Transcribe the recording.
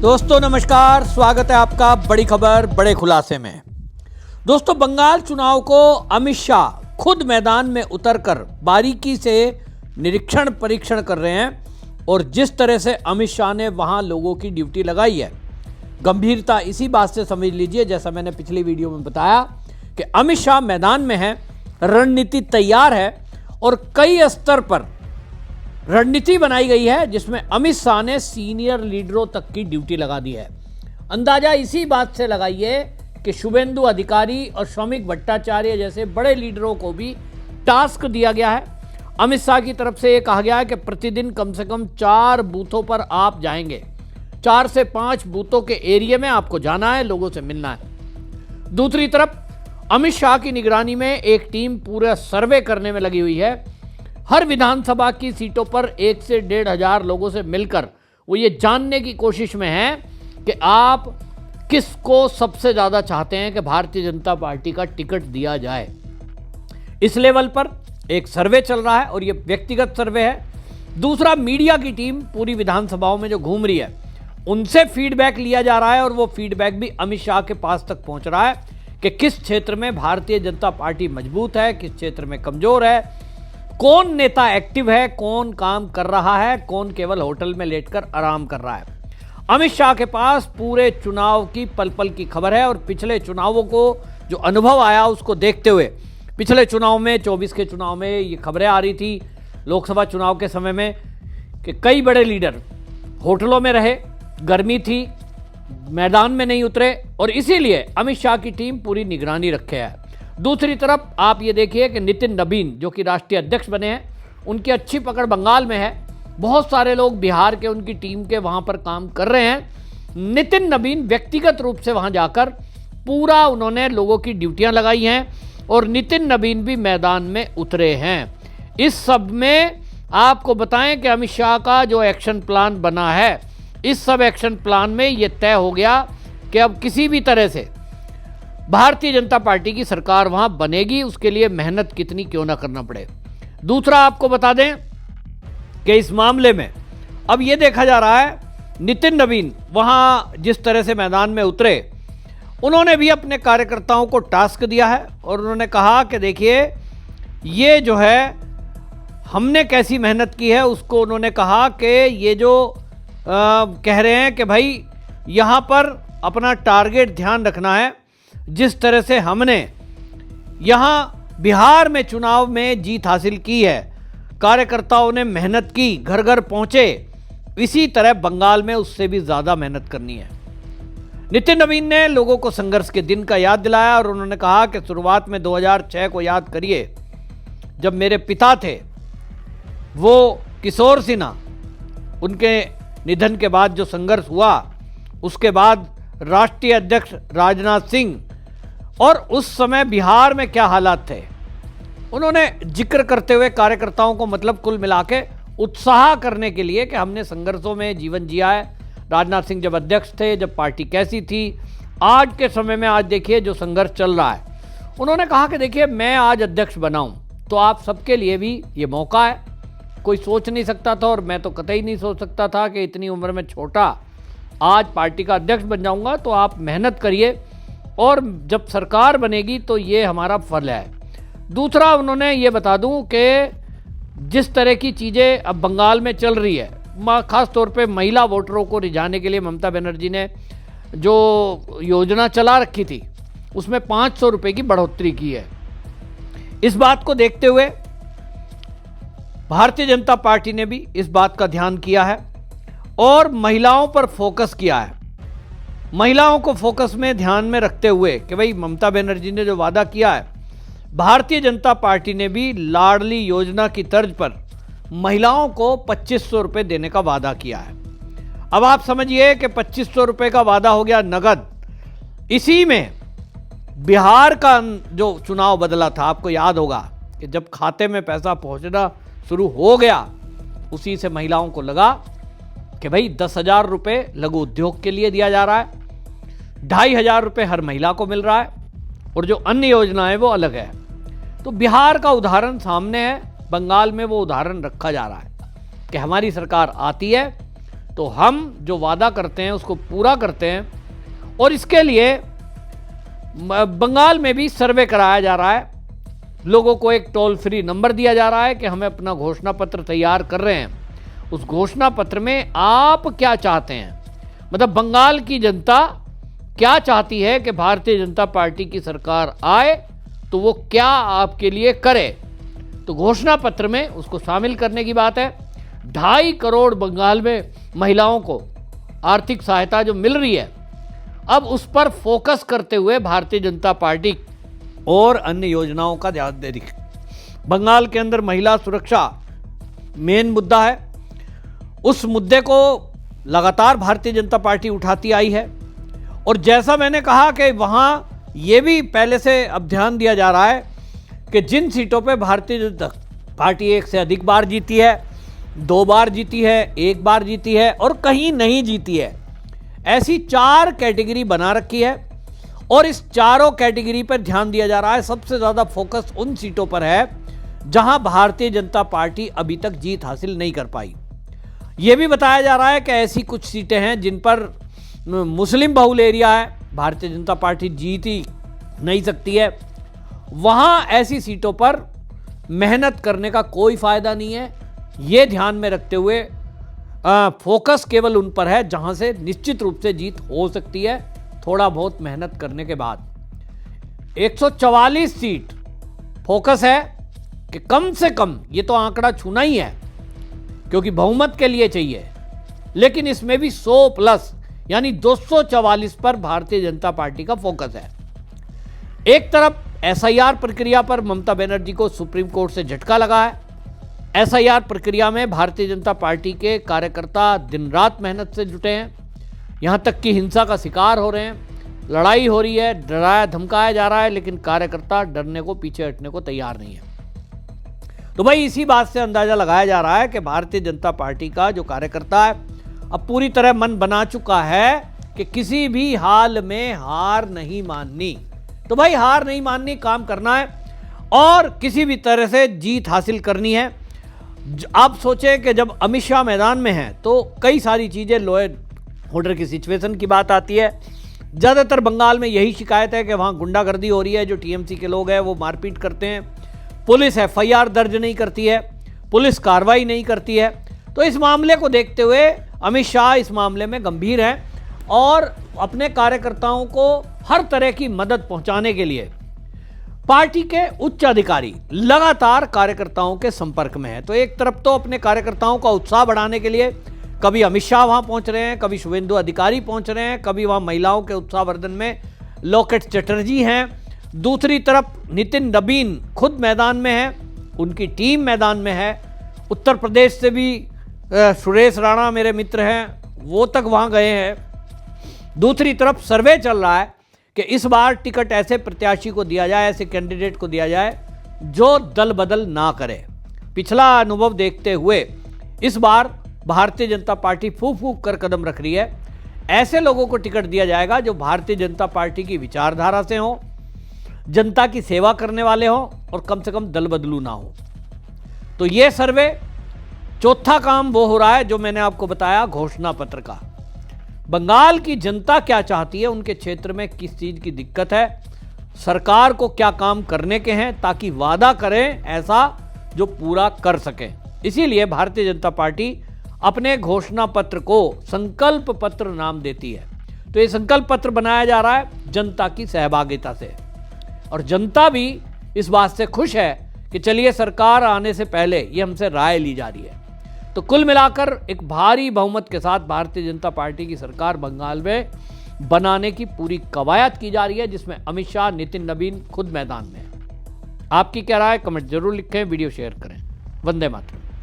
दोस्तों नमस्कार, स्वागत है आपका बड़ी खबर बड़े खुलासे में। दोस्तों, बंगाल चुनाव को अमित शाह खुद मैदान में उतरकर बारीकी से निरीक्षण परीक्षण कर रहे हैं और जिस तरह से अमित शाह ने वहां लोगों की ड्यूटी लगाई है, गंभीरता इसी बात से समझ लीजिए। जैसा मैंने पिछली वीडियो में बताया कि अमित शाह मैदान में हैं, रणनीति तैयार है और कई स्तर पर रणनीति बनाई गई है जिसमें अमित शाह ने सीनियर लीडरों तक की ड्यूटी लगा दी है। अंदाजा इसी बात से लगाइए कि शुभेंदु अधिकारी और श्रमिक भट्टाचार्य जैसे बड़े लीडरों को भी टास्क दिया गया है। अमित शाह की तरफ से यह कहा गया है कि प्रतिदिन कम से कम 4 बूथों पर आप जाएंगे, 4 से 5 बूथों के एरिया में आपको जाना है, लोगों से मिलना है। दूसरी तरफ अमित शाह की निगरानी में एक टीम पूरा सर्वे करने में लगी हुई है। हर विधानसभा की सीटों पर 1 से 1,500 लोगों से मिलकर वो ये जानने की कोशिश में है कि आप किसको सबसे ज़्यादा चाहते हैं कि भारतीय जनता पार्टी का टिकट दिया जाए। इस लेवल पर एक सर्वे चल रहा है और ये व्यक्तिगत सर्वे है। दूसरा, मीडिया की टीम पूरी विधानसभाओं में जो घूम रही है उनसे फीडबैक लिया जा रहा है और वो फीडबैक भी अमित शाह के पास तक पहुंच रहा है कि किस क्षेत्र में भारतीय जनता पार्टी मजबूत है, किस क्षेत्र में कमजोर है, कौन नेता एक्टिव है, कौन काम कर रहा है, कौन केवल होटल में लेटकर आराम कर रहा है। अमित शाह के पास पूरे चुनाव की पल पल की खबर है और पिछले चुनावों को जो अनुभव आया उसको देखते हुए पिछले चुनाव में 24 के चुनाव में ये खबरें आ रही थी, लोकसभा चुनाव के समय में, कि कई बड़े लीडर होटलों में रहे, गर्मी थी, मैदान में नहीं उतरे और इसीलिए अमित शाह की टीम पूरी निगरानी रखे है। दूसरी तरफ आप ये देखिए कि नितिन नबीन जो कि राष्ट्रीय अध्यक्ष बने हैं, उनकी अच्छी पकड़ बंगाल में है। बहुत सारे लोग बिहार के उनकी टीम के वहां पर काम कर रहे हैं। नितिन नबीन व्यक्तिगत रूप से वहां जाकर पूरा उन्होंने लोगों की ड्यूटियां लगाई हैं और नितिन नबीन भी मैदान में उतरे हैं। इस सब में आपको बताएं कि अमित शाह का जो एक्शन प्लान बना है, इस सब एक्शन प्लान में ये तय हो गया कि अब किसी भी तरह से भारतीय जनता पार्टी की सरकार वहां बनेगी, उसके लिए मेहनत कितनी क्यों ना करना पड़े। दूसरा, आपको बता दें कि इस मामले में अब यह देखा जा रहा है, नितिन नबीन वहां जिस तरह से मैदान में उतरे, उन्होंने भी अपने कार्यकर्ताओं को टास्क दिया है और उन्होंने कहा कि देखिए ये जो है हमने कैसी मेहनत की है, उसको उन्होंने कहा कि ये जो कह रहे हैं कि भाई यहाँ पर अपना टारगेट ध्यान रखना है। जिस तरह से हमने यहाँ बिहार में चुनाव में जीत हासिल की है, कार्यकर्ताओं ने मेहनत की, घर घर पहुंचे, इसी तरह बंगाल में उससे भी ज़्यादा मेहनत करनी है। नितिन नबीन ने लोगों को संघर्ष के दिन का याद दिलाया और उन्होंने कहा कि शुरुआत में 2006 को याद करिए, जब मेरे पिता थे वो किशोर सिन्हा, उनके निधन के बाद जो संघर्ष हुआ, उसके बाद राष्ट्रीय अध्यक्ष राजनाथ सिंह, और उस समय बिहार में क्या हालात थे, उन्होंने जिक्र करते हुए कार्यकर्ताओं को मतलब कुल मिला के उत्साह करने के लिए कि हमने संघर्षों में जीवन जिया है। राजनाथ सिंह जब अध्यक्ष थे, जब पार्टी कैसी थी, आज के समय में आज देखिए जो संघर्ष चल रहा है। उन्होंने कहा कि देखिए मैं आज अध्यक्ष बनाऊं तो आप सबके लिए भी ये मौका है। कोई सोच नहीं सकता था और मैं तो कतई नहीं सोच सकता था कि इतनी उम्र में छोटा आज पार्टी का अध्यक्ष बन जाऊंगा। तो आप मेहनत करिए और जब सरकार बनेगी तो ये हमारा फल है। दूसरा, उन्होंने ये बता दूं कि जिस तरह की चीज़ें अब बंगाल में चल रही है, खास तौर पे महिला वोटरों को रिझाने के लिए ममता बनर्जी ने जो योजना चला रखी थी उसमें 500 रुपये की बढ़ोतरी की है। इस बात को देखते हुए भारतीय जनता पार्टी ने भी इस बात का ध्यान किया है और महिलाओं पर फोकस किया है। महिलाओं को फोकस में ध्यान में रखते हुए कि भाई ममता बनर्जी ने जो वादा किया है, भारतीय जनता पार्टी ने भी लाडली योजना की तर्ज पर महिलाओं को 2500 रुपये देने का वादा किया है। अब आप समझिए कि 2500 रुपये का वादा हो गया नगद। इसी में बिहार का जो चुनाव बदला था, आपको याद होगा कि जब खाते में पैसा पहुंचना शुरू हो गया, उसी से महिलाओं को लगा कि भाई 10,000 रुपये लघु उद्योग के लिए दिया जा रहा है, 2,500 रुपये हर महिला को मिल रहा है और जो अन्य योजनाएं वो अलग है। तो बिहार का उदाहरण सामने है, बंगाल में वो उदाहरण रखा जा रहा है कि हमारी सरकार आती है, तो हम जो वादा करते हैं उसको पूरा करते हैं। और इसके लिए बंगाल में भी सर्वे कराया जा रहा है, लोगों को एक टोल फ्री नंबर दिया जा रहा है कि हमें अपना घोषणा पत्र तैयार कर रहे हैं, उस घोषणा पत्र में आप क्या चाहते हैं, मतलब बंगाल की जनता क्या चाहती है कि भारतीय जनता पार्टी की सरकार आए तो वो क्या आपके लिए करे, तो घोषणा पत्र में उसको शामिल करने की बात है। 2.5 करोड़ बंगाल में महिलाओं को आर्थिक सहायता जो मिल रही है, अब उस पर फोकस करते हुए भारतीय जनता पार्टी और अन्य योजनाओं का ध्यान दे रही है। बंगाल के अंदर महिला सुरक्षा मेन मुद्दा है, उस मुद्दे को लगातार भारतीय जनता पार्टी उठाती आई है। और जैसा मैंने कहा कि वहाँ ये भी पहले से अब ध्यान दिया जा रहा है कि जिन सीटों पे भारतीय जनता पार्टी एक से अधिक बार जीती है, 2 बार जीती है, 1 बार जीती है और कहीं नहीं जीती है, ऐसी 4 कैटेगरी बना रखी है। और इस चारों कैटेगरी पर ध्यान दिया जा रहा है। सबसे ज़्यादा फोकस उन सीटों पर है जहां भारतीय जनता पार्टी अभी तक जीत हासिल नहीं कर पाई। यह भी बताया जा रहा है कि ऐसी कुछ सीटें हैं जिन पर मुस्लिम बहुल एरिया है, भारतीय जनता पार्टी जीत ही नहीं सकती है, वहां ऐसी सीटों पर मेहनत करने का कोई फायदा नहीं है। ये ध्यान में रखते हुए फोकस केवल उन पर है जहां से निश्चित रूप से जीत हो सकती है थोड़ा बहुत मेहनत करने के बाद। 144 सीट फोकस है कि कम से कम, ये तो आंकड़ा छूना ही है क्योंकि बहुमत के लिए चाहिए, लेकिन इसमें भी 100 प्लस यानी 244 पर भारतीय जनता पार्टी का फोकस है। एक तरफ एसआईआर प्रक्रिया पर ममता बनर्जी को सुप्रीम कोर्ट से झटका लगा है। एसआईआर प्रक्रिया में भारतीय जनता पार्टी के कार्यकर्ता दिन रात मेहनत से जुटे हैं, यहां तक कि हिंसा का शिकार हो रहे हैं, लड़ाई हो रही है, डराया धमकाया जा रहा है, लेकिन कार्यकर्ता डरने को, पीछे हटने को तैयार नहीं है। तो भाई इसी बात से अंदाजा लगाया जा रहा है कि भारतीय जनता पार्टी का जो कार्यकर्ता है अब पूरी तरह मन बना चुका है कि किसी भी हाल में हार नहीं माननी। तो भाई हार नहीं माननी, काम करना है और किसी भी तरह से जीत हासिल करनी है। आप सोचें कि जब अमित शाह मैदान में हैं तो कई सारी चीज़ें, लॉ एंड ऑर्डर की सिचुएशन की बात आती है। ज़्यादातर बंगाल में यही शिकायत है कि वहाँ गुंडागर्दी हो रही है, जो टीएमसी के लोग हैं वो मारपीट करते हैं, पुलिस एफआईआर दर्ज नहीं करती है, पुलिस कार्रवाई नहीं करती है। तो इस मामले को देखते हुए अमित शाह इस मामले में गंभीर हैं और अपने कार्यकर्ताओं को हर तरह की मदद पहुंचाने के लिए पार्टी के उच्च अधिकारी लगातार कार्यकर्ताओं के संपर्क में है। तो एक तरफ तो अपने कार्यकर्ताओं का उत्साह बढ़ाने के लिए कभी अमित शाह वहां पहुंच रहे हैं, कभी शुभेंदु अधिकारी पहुंच रहे हैं, कभी वहां महिलाओं के उत्साहवर्धन में लोकेट चटर्जी हैं, दूसरी तरफ नितिन नबीन खुद मैदान में है, उनकी टीम मैदान में है, उत्तर प्रदेश से भी सुरेश राणा मेरे मित्र हैं, वो तक वहां गए हैं। दूसरी तरफ सर्वे चल रहा है कि इस बार टिकट ऐसे प्रत्याशी को दिया जाए, ऐसे कैंडिडेट को दिया जाए जो दल बदल ना करे। पिछला अनुभव देखते हुए इस बार भारतीय जनता पार्टी फूंक फूंक कर कदम रख रही है। ऐसे लोगों को टिकट दिया जाएगा जो भारतीय जनता पार्टी की विचारधारा से हो, जनता की सेवा करने वाले हों और कम से कम दल बदलू ना हो। तो ये सर्वे, चौथा काम वो हो रहा है जो मैंने आपको बताया, घोषणा पत्र का। बंगाल की जनता क्या चाहती है, उनके क्षेत्र में किस चीज की दिक्कत है, सरकार को क्या काम करने के हैं, ताकि वादा करें ऐसा जो पूरा कर सकें। इसीलिए भारतीय जनता पार्टी अपने घोषणा पत्र को संकल्प पत्र नाम देती है। तो ये संकल्प पत्र बनाया जा रहा है जनता की सहभागिता से, और जनता भी इस बात से खुश है कि चलिए सरकार आने से पहले ये हमसे राय ली जा रही है। तो कुल मिलाकर एक भारी बहुमत के साथ भारतीय जनता पार्टी की सरकार बंगाल में बनाने की पूरी कवायद की जा रही है, जिसमें अमित शाह, नितिन नबीन खुद मैदान में है। आपकी क्या राय, कमेंट जरूर लिखें, वीडियो शेयर करें। वंदे मातरम।